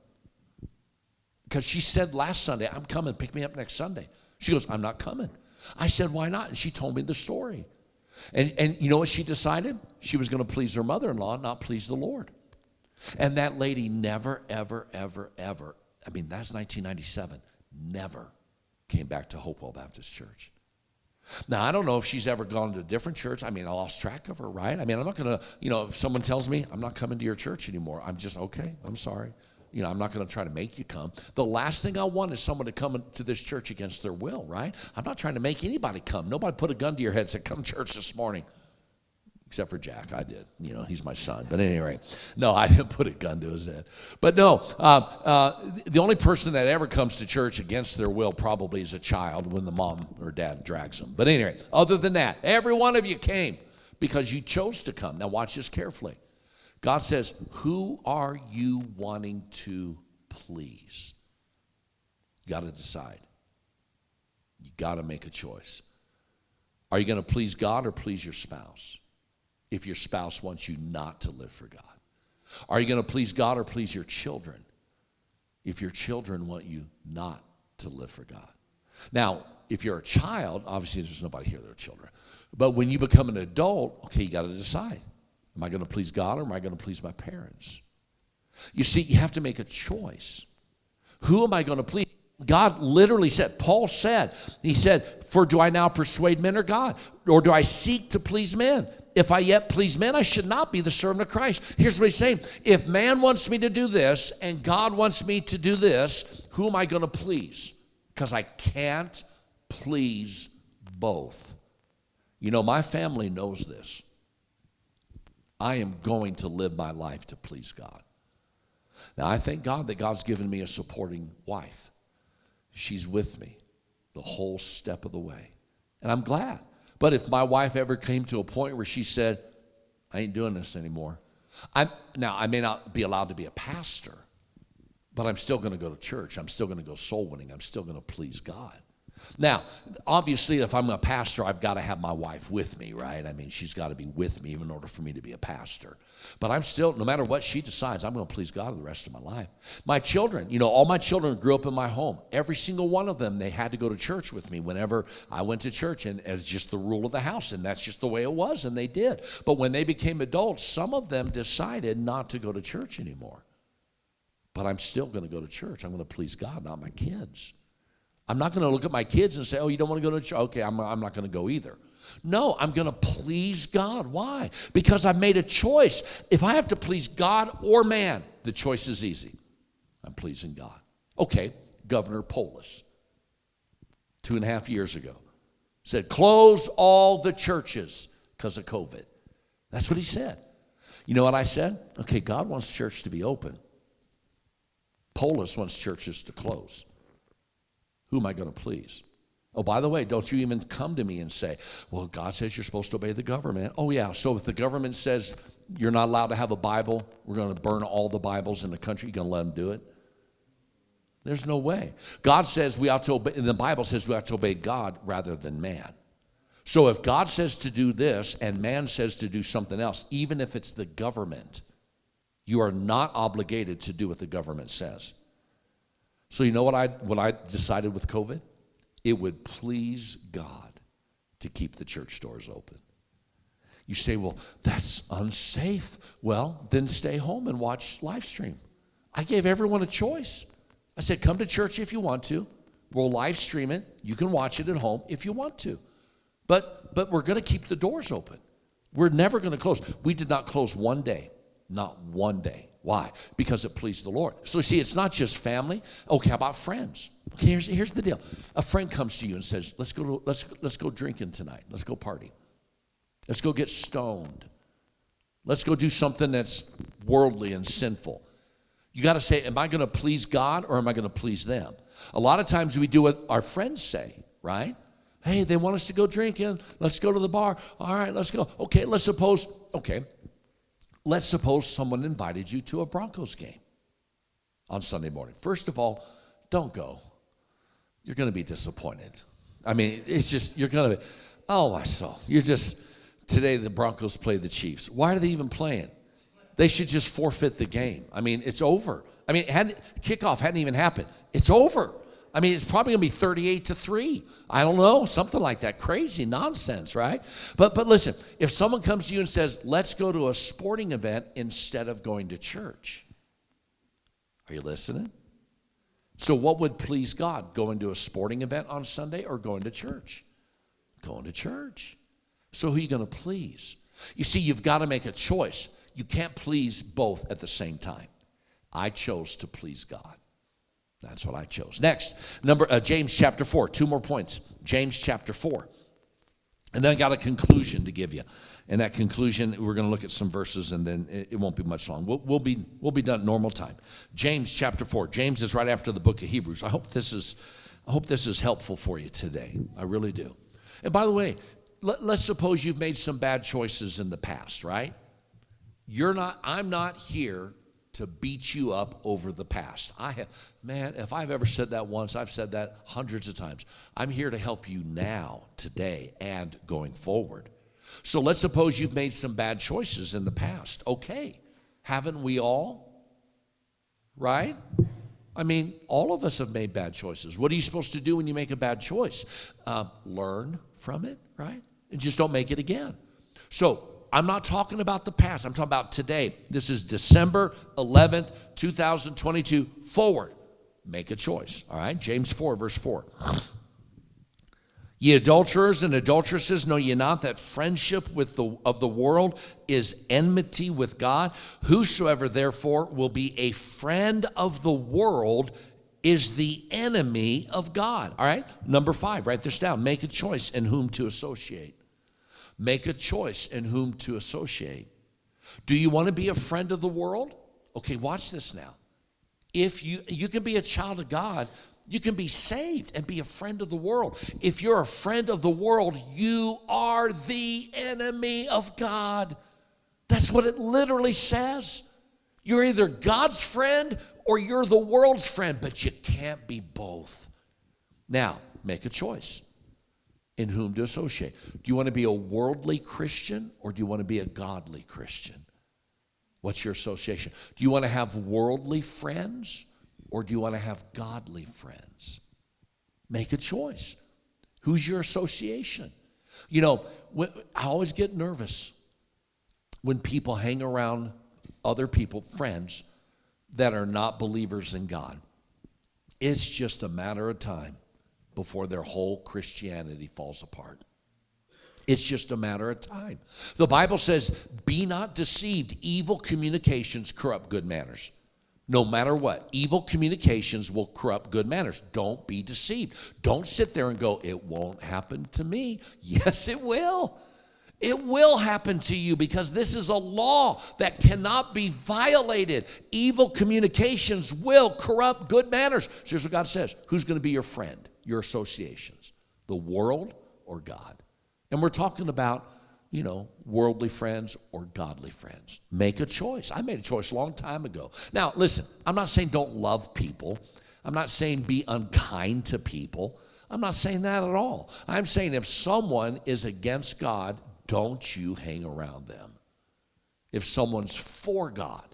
Because she said last Sunday, I'm coming, pick me up next Sunday. She goes, I'm not coming. I said, why not? And she told me the story. And you know what she decided? She was going to please her mother-in-law, not please the Lord. And that lady never, ever, ever, ever, I mean, that's 1997, never came back to Hopewell Baptist Church. Now, I don't know if she's ever gone to a different church. I mean, I lost track of her, right? I mean, I'm not going to, if someone tells me I'm not coming to your church anymore, I'm just, okay, I'm sorry. I'm not going to try to make you come. The last thing I want is someone to come to this church against their will, right? I'm not trying to make anybody come. Nobody put a gun to your head and said, come to church this morning. Except for Jack, I did. He's my son. But anyway, no, I didn't put a gun to his head. But no, the only person that ever comes to church against their will probably is a child when the mom or dad drags them. But anyway, other than that, every one of you came because you chose to come. Now watch this carefully. God says, who are you wanting to please? You got to decide. You got to make a choice. Are you going to please God or please your spouse? If your spouse wants you not to live for God. Are you going to please God or please your children? If your children want you not to live for God. Now, if you're a child, obviously there's nobody here that are children. But when you become an adult, okay, you got to decide. Am I going to please God or am I going to please my parents? You see, you have to make a choice. Who am I going to please? God literally said, Paul said, he said, for do I now persuade men or God? Or do I seek to please men? If I yet please men, I should not be the servant of Christ. Here's what he's saying. If man wants me to do this and God wants me to do this, who am I going to please? Because I can't please both. My family knows this. I am going to live my life to please God. Now, I thank God that God's given me a supporting wife. She's with me the whole step of the way. And I'm glad. But if my wife ever came to a point where she said, I ain't doing this anymore. I may not be allowed to be a pastor, but I'm still going to go to church. I'm still going to go soul winning. I'm still going to please God. Now, obviously, if I'm a pastor, I've got to have my wife with me, right? I mean, she's got to be with me in order for me to be a pastor. But I'm still, no matter what she decides, I'm going to please God the rest of my life. My children, all my children grew up in my home. Every single one of them, they had to go to church with me whenever I went to church, and it's just the rule of the house, and that's just the way it was, and they did. But when they became adults, some of them decided not to go to church anymore. But I'm still going to go to church. I'm going to please God, not my kids. I'm not going to look at my kids and say, oh, you don't want to go to church? Okay, I'm not going to go either. No, I'm going to please God. Why? Because I've made a choice. If I have to please God or man, the choice is easy. I'm pleasing God. Okay, Governor Polis, 2.5 years ago, said, close all the churches because of COVID. That's what he said. You know what I said? Okay, God wants church to be open. Polis wants churches to close. Who am I going to please? Oh, by the way, don't you even come to me and say, well, God says you're supposed to obey the government. Oh, yeah, so if the government says you're not allowed to have a Bible, we're going to burn all the Bibles in the country, you're going to let them do it? There's no way. God says we ought to obey, and the Bible says we ought to obey God rather than man. So if God says to do this and man says to do something else, even if it's the government, you are not obligated to do what the government says. So you know what I decided with COVID? It would please God to keep the church doors open. You say, well, that's unsafe. Well, then stay home and watch live stream. I gave everyone a choice. I said, come to church if you want to. We'll live stream it. You can watch it at home if you want to. But we're going to keep the doors open. We're never going to close. We did not close one day. Not one day. Why? Because it pleased the Lord. So see, it's not just family. Okay, how about friends? Okay, here's the deal. A friend comes to you and says, let's go drinking tonight. Let's go party. Let's go get stoned. Let's go do something that's worldly and sinful. You got to say, am I going to please God or am I going to please them? A lot of times we do what our friends say, right? Hey, they want us to go drinking. Let's go to the bar. All right, let's go. Okay, let's suppose someone invited you to a Broncos game on Sunday morning. First of all, don't go. You're going to be disappointed. I mean, it's just, you're going to be, oh, my soul. Today the Broncos play the Chiefs. Why are they even playing? They should just forfeit the game. I mean, it's over. I mean, kickoff hadn't even happened. It's over. I mean, it's probably going to be 38-3. I don't know, something like that. Crazy nonsense, right? But listen, if someone comes to you and says, let's go to a sporting event instead of going to church, are you listening? So what would please God? Going to a sporting event on Sunday or going to church? Going to church. So who are you going to please? You see, you've got to make a choice. You can't please both at the same time. I chose to please God. That's what I chose. Next, James chapter 4. 2 more points. James chapter 4. And then I got a conclusion to give you. And that conclusion, we're going to look at some verses, and then it won't be much long. We'll be done normal time. James chapter 4. James is right after the book of Hebrews. I hope this is helpful for you today. I really do. And by the way, let's suppose you've made some bad choices in the past, right? I'm not here to beat you up over the past. If I've ever said that once, I've said that hundreds of times. I'm here to help you now, today, and going forward. So let's suppose you've made some bad choices in the past. Okay, haven't we all? Right? I mean, all of us have made bad choices. What are you supposed to do when you make a bad choice? Learn from it, right? And just don't make it again. So I'm not talking about the past. I'm talking about today. This is December 11th, 2022. Forward. Make a choice. All right? James 4, verse 4. Ye adulterers and adulteresses, know ye not that friendship of the world is enmity with God? Whosoever therefore will be a friend of the world is the enemy of God. All right? Number 5, write this down. Make a choice in whom to associate. Make a choice in whom to associate. Do you want to be a friend of the world? Okay, watch this now. If you can be a child of God, you can be saved and be a friend of the world. If you're a friend of the world, you are the enemy of God. That's what it literally says. You're either God's friend or you're the world's friend, but you can't be both. Now, make a choice in whom to associate. Do you want to be a worldly Christian or do you want to be a godly Christian? What's your association? Do you want to have worldly friends or do you want to have godly friends? Make a choice. Who's your association? You know, I always get nervous when people hang around other people, friends, that are not believers in God. It's just a matter of time before their whole Christianity falls apart. It's just a matter of time. The Bible says, be not deceived. Evil communications corrupt good manners. No matter what, evil communications will corrupt good manners. Don't be deceived. Don't sit there and go, it won't happen to me. Yes, it will. It will happen to you because this is a law that cannot be violated. Evil communications will corrupt good manners. So here's what God says. Who's going to be your friend, your associations? The world or God? And we're talking about, worldly friends or godly friends. Make a choice. I made a choice a long time ago. Now, listen, I'm not saying don't love people. I'm not saying be unkind to people. I'm not saying that at all. I'm saying if someone is against God, don't you hang around them. If someone's for God,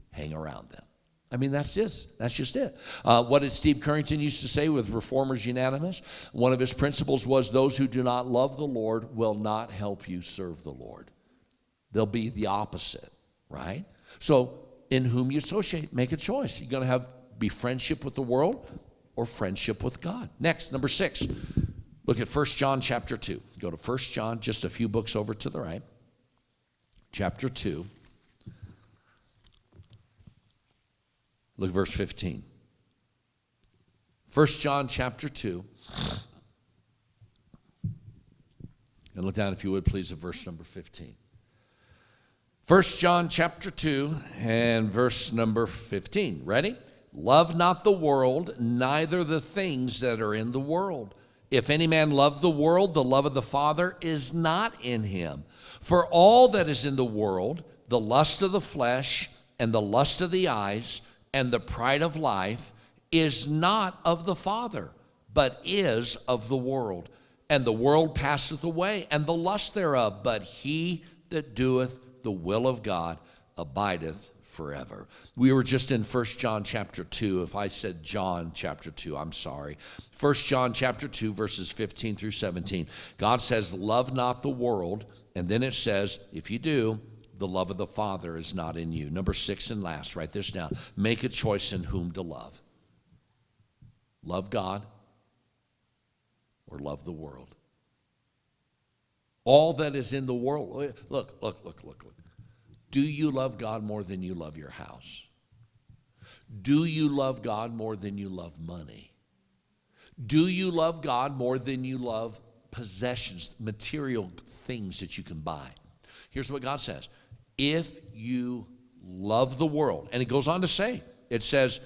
hang around them. I mean, that's just it. What did Steve Currington used to say with Reformers Unanimous? One of his principles was those who do not love the Lord will not help you serve the Lord. They'll be the opposite, right? So in whom you associate, make a choice. You're going to be friendship with the world or friendship with God. Next, number 6, look at 1 John chapter 2. Go to 1 John, just a few books over to the right. Chapter 2. Look at verse 15. 1 John chapter 2. And look down, if you would, please, at verse number 15. 1 John chapter 2 and verse number 15. Ready? Love not the world, neither the things that are in the world. If any man love the world, the love of the Father is not in him. For all that is in the world, the lust of the flesh and the lust of the eyes and the pride of life is not of the Father, but is of the world. And the world passeth away, and the lust thereof, but he that doeth the will of God abideth forever. We were just in 1 John chapter 2. If I said John chapter 2, I'm sorry. 1 John chapter 2, verses 15 through 17. God says, love not the world. And then it says, if you do, the love of the Father is not in you. Number 6 and last, write this down. Make a choice in whom to love. Love God or love the world. All that is in the world. Look. Do you love God more than you love your house? Do you love God more than you love money? Do you love God more than you love possessions, material things that you can buy? Here's what God says. If you love the world, and it goes on to say, it says,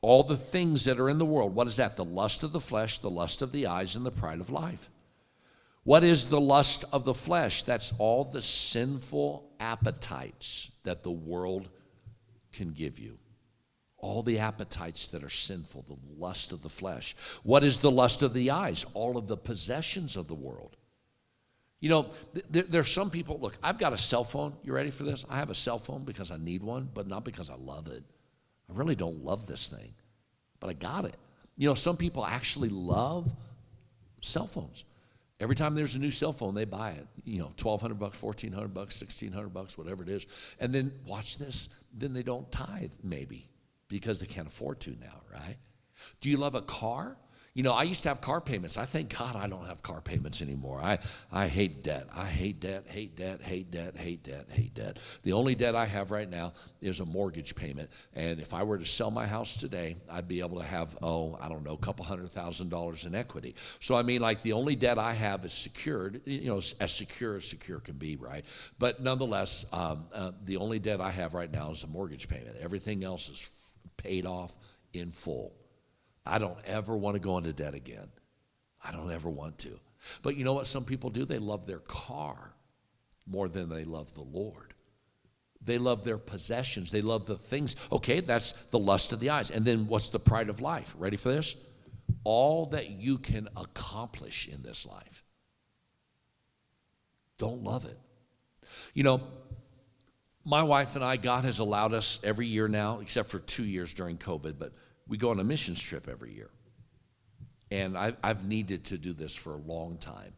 all the things that are in the world. What is that? The lust of the flesh, the lust of the eyes, and the pride of life. What is the lust of the flesh? That's all the sinful appetites that the world can give you. All the appetites that are sinful, the lust of the flesh. What is the lust of the eyes? All of the possessions of the world. You know, there's some people, look, I've got a cell phone. You ready for this? I have a cell phone because I need one, but not because I love it. I really don't love this thing, but I got it. You know, some people actually love cell phones. Every time there's a new cell phone, they buy it. You know, $1,200, $1,400, $1,600, whatever it is. And then, watch this, then they don't tithe, maybe, because they can't afford to now, right? Do you love a car? You know, I used to have car payments. I thank God I don't have car payments anymore. I hate debt. I hate debt, hate debt, hate debt, hate debt, hate debt. The only debt I have right now is a mortgage payment. And if I were to sell my house today, I'd be able to have, I don't know, a couple $100,000 in equity. So, I mean, like, the only debt I have is secured, you know, as secure can be, right? But nonetheless, the only debt I have right now is a mortgage payment. Everything else is paid off in full. I don't ever want to go into debt again. I don't ever want to. But you know what some people do? They love their car more than they love the Lord. They love their possessions. They love the things. Okay, that's the lust of the eyes. And then what's the pride of life? Ready for this? All that you can accomplish in this life. Don't love it. You know, my wife and I, God has allowed us every year now, except for 2 years during COVID, but we go on a missions trip every year. And I've needed to do this for a long time.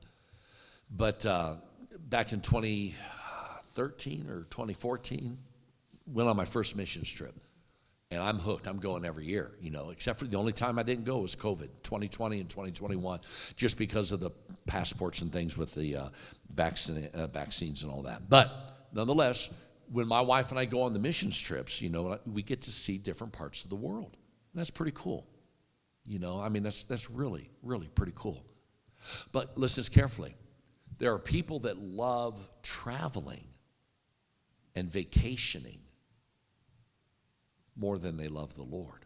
But back in 2013 or 2014, went on my first missions trip. And I'm hooked. I'm going every year, you know, except for the only time I didn't go was COVID, 2020 and 2021, just because of the passports and things with the vaccines and all that. But nonetheless, when my wife and I go on the missions trips, you know, we get to see different parts of the world. And that's pretty cool. You know, I mean, that's really, really pretty cool. But listen carefully. There are people that love traveling and vacationing more than they love the Lord.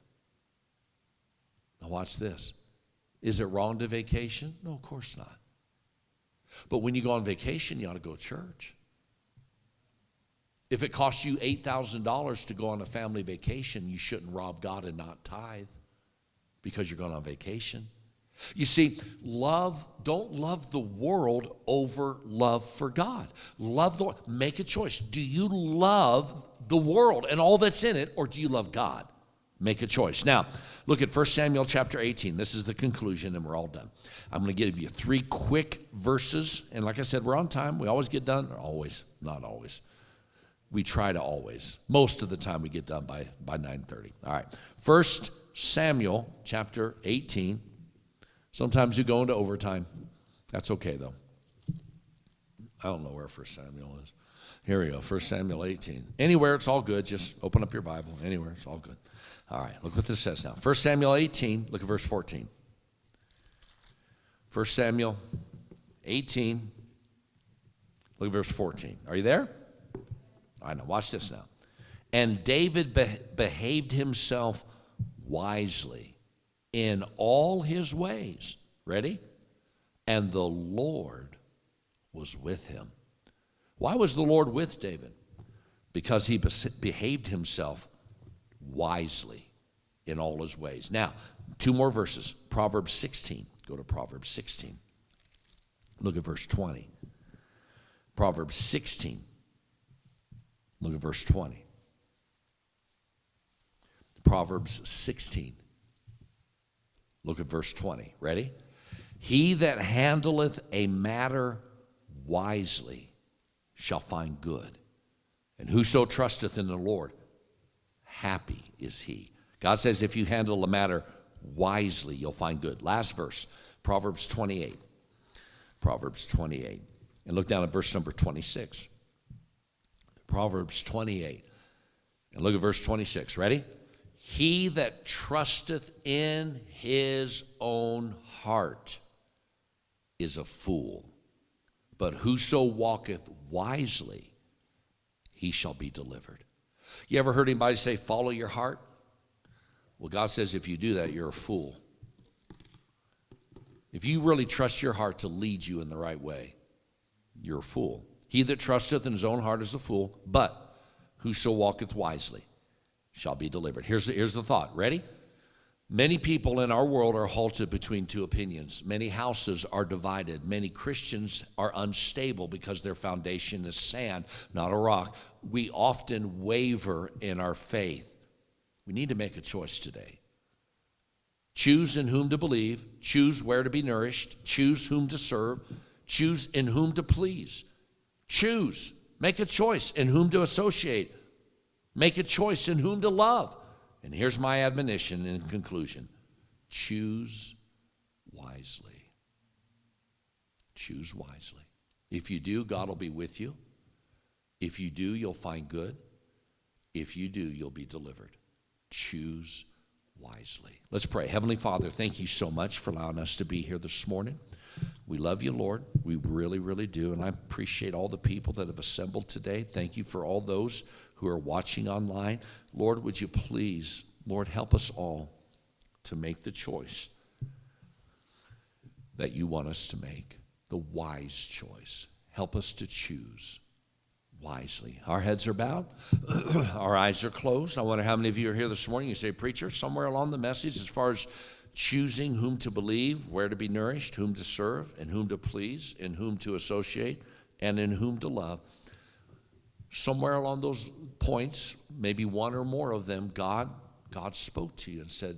Now watch this. Is it wrong to vacation? No, of course not. But when you go on vacation, you ought to go to church. If it costs you $8,000 to go on a family vacation, you shouldn't rob God and not tithe because you're going on vacation. You see, don't love the world over love for God. Make a choice. Do you love the world and all that's in it, or do you love God? Make a choice. Now, look at 1 Samuel chapter 18. This is the conclusion, and we're all done. I'm going to give you 3 quick verses. And like I said, we're on time. We always get done. Always. Not always. We try to always. Most of the time we get done by 9:30. All right. 1 Samuel chapter 18. Sometimes you go into overtime. That's okay, though. I don't know where 1 Samuel is. Here we go, 1 Samuel 18. Anywhere, it's all good. Just open up your Bible. Anywhere, it's all good. All right, look what this says now. 1 Samuel 18, look at verse 14. 1 Samuel 18, look at verse 14. Are you there? All right, now watch this now. And David behaved himself wisely in all his ways. Ready? And the Lord was with him. Why was the Lord with David? Because he behaved himself wisely in all his ways. Now, 2 more verses. Proverbs 16. Go to Proverbs 16. Look at verse 20. Proverbs 16. Look at verse 20. Proverbs 16. Look at verse 20. Ready? He that handleth a matter wisely shall find good, and whoso trusteth in the Lord, happy is he. God says if you handle a matter wisely, you'll find good. Last verse, Proverbs 28. Proverbs 28. And look down at verse number 26. Proverbs 28. And look at verse 26. Ready? He that trusteth in his own heart is a fool, but whoso walketh wisely, he shall be delivered. You ever heard anybody say, follow your heart? Well, God says if you do that, you're a fool. If you really trust your heart to lead you in the right way, you're a fool. He that trusteth in his own heart is a fool, but whoso walketh wisely shall be delivered. Here's the thought. Ready? Many people in our world are halted between 2 opinions. Many houses are divided. Many Christians are unstable because their foundation is sand, not a rock. We often waver in our faith. We need to make a choice today. Choose in whom to believe. Choose where to be nourished. Choose whom to serve. Choose in whom to please. Choose. Make a choice in whom to associate. Make a choice in whom to love. And here's my admonition in conclusion. Choose wisely. Choose wisely. If you do, God will be with you. If you do, you'll find good. If you do, you'll be delivered. Choose wisely. Let's pray. Heavenly Father, thank you so much for allowing us to be here this morning. We love you, Lord. We really, really do. And I appreciate all the people that have assembled today. Thank you for all those who are watching online. Lord, would you please, Lord, help us all to make the choice that you want us to make, the wise choice. Help us to choose wisely. Our heads are bowed. Our eyes are closed. I wonder how many of you are here this morning. You say, preacher, somewhere along the message as far as choosing whom to believe, where to be nourished, whom to serve, and whom to please, in whom to associate, and in whom to love. Somewhere along those points, maybe one or more of them, God spoke to you and said,